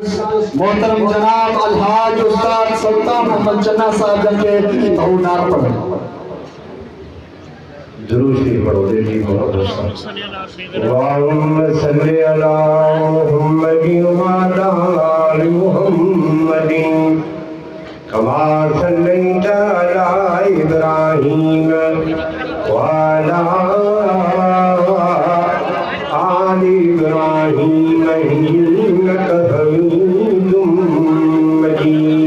मोहतरम जनाब अलहाज उस्ताद सुल्तान अहमद चन्ना साहब के नात पढ़ो दुरूद शरीफ पढ़ो जी बहुत अल्लाहुम्मा सल्ली अला मुहम्मदिन व अला आलि मुहम्मदिन कमा सल्लैता अला इब्राहीम व अला आलि इब्राहीम इन्नका हमीदुम मजीद।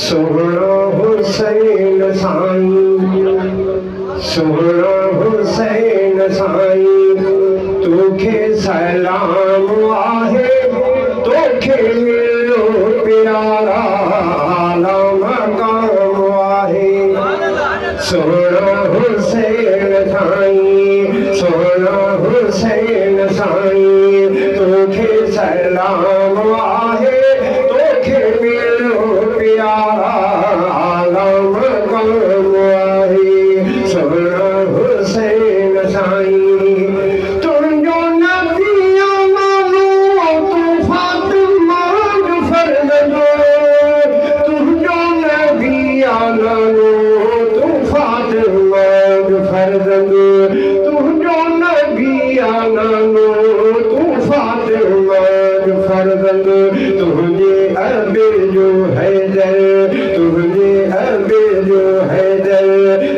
सोहरा हुसैन साईं सोहरा हुसैन साईं तोखे सलाम आहे तोखे मिलो प्यारा आला मकाम आहे। सोहरा हुसैन साईं सोहरा हुसैन साईं तोखे सलाम आहे तोखे मिलो प्यारा आला मकाम आहे। सोहरा हुसैन साईं तुंहिंजो नबिया नालो तूं फातिमा जो फर्ज़ंदो तुंहिंजो नबिया नालो तूं फातिमा जो फर्ज़ंदो तुंहिंजो नबिया नालो तूं फातिमा जो फर्ज़ंदो तुंहिंजे अबे जो हैदर तुंहिंजे अबे जो हैदर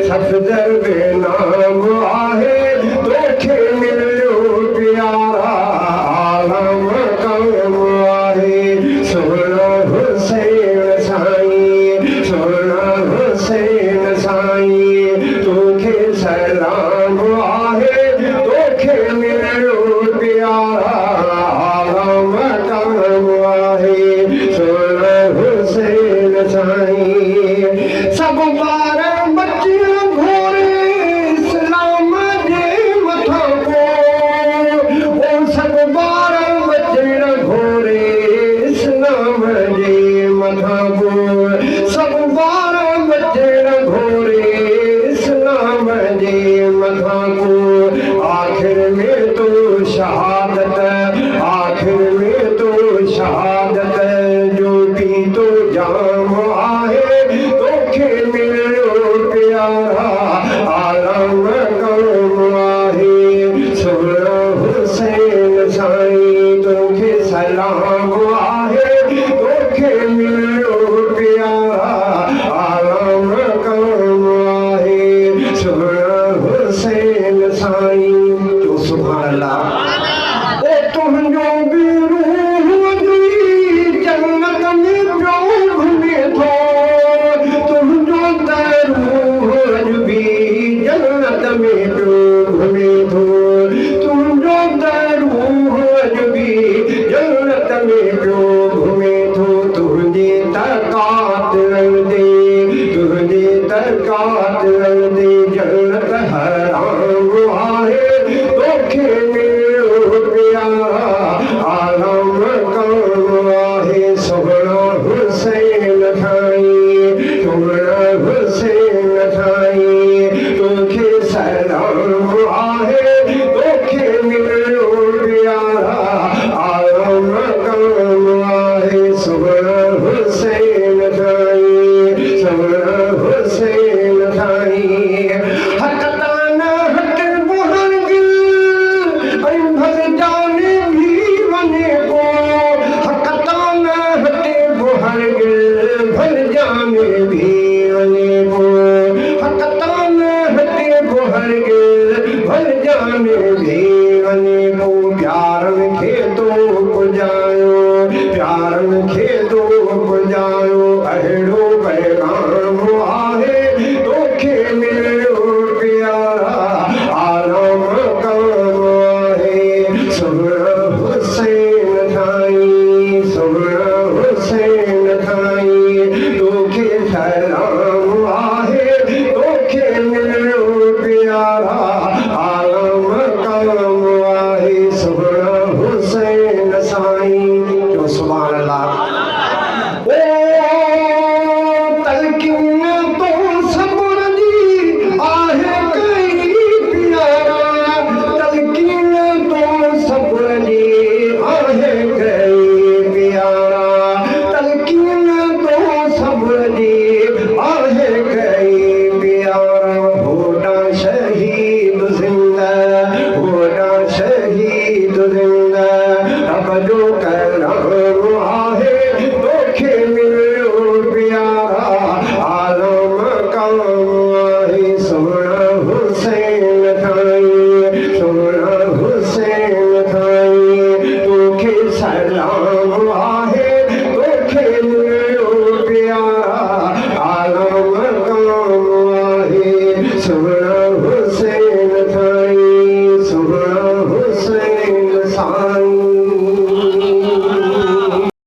सफदर बेनाम आहे तोखे मिलियो प्यारा आला मकाम आहे। सोहरा हुसैन साईं सोहरा हुसैन साईं तोखे सलाम आहे तोखे मिलियो प्यारा आला मकाम आहे। सोहरा हुसैन साईं सब बार बच्चियां घोड़े इस्लाम जे मथां को ओ सब बार बच्चियां घोड़े इस्लाम जे मथां को सब बार बच्चियां घोड़े इस्लाम जे मथां को आखिर में तो शहादत आखिर में तो शहादत जो पी तो जाम आहे तोखे मिलियो प्यारा आला मकाम आहे। सोहरा हुसैन साईं तोखे सलाम आहे तोखे मिलियो प्यारा आला मकाम आहे। सोहरा हुसैन साईं तो सुभान अल्लाह ओ तुंहिंजो बि रूह वॼी जन्नत में पियो घुमे थो तुंहिंजो त रूह बि जन्नत में पियो घुमे थो तुंहिंजो त रूह बि जन्नत में पियो घुमे थो तुंहिंजे तरकात रहंदे तुंहिंजे तरकात रहंदे जन्नत हराम आहे तोखे मिलियो प्यारा आला मकाम आहे। सोहरा हुसैन साईं सोहरा हुसैन साईं तोखे सलाम आहे तोखे मिलियो प्यारा आला मकाम आहे। सोहरा हुसैन साईं सोहरा हुसैन साईं हक़ तान हट बुहर गिल ऐं भर जाने भी वञे को हक़ तान हट बुहर गिल भर जाने भी वञे को हक़ तान हट बुहर गिल भर जाने भी वञे को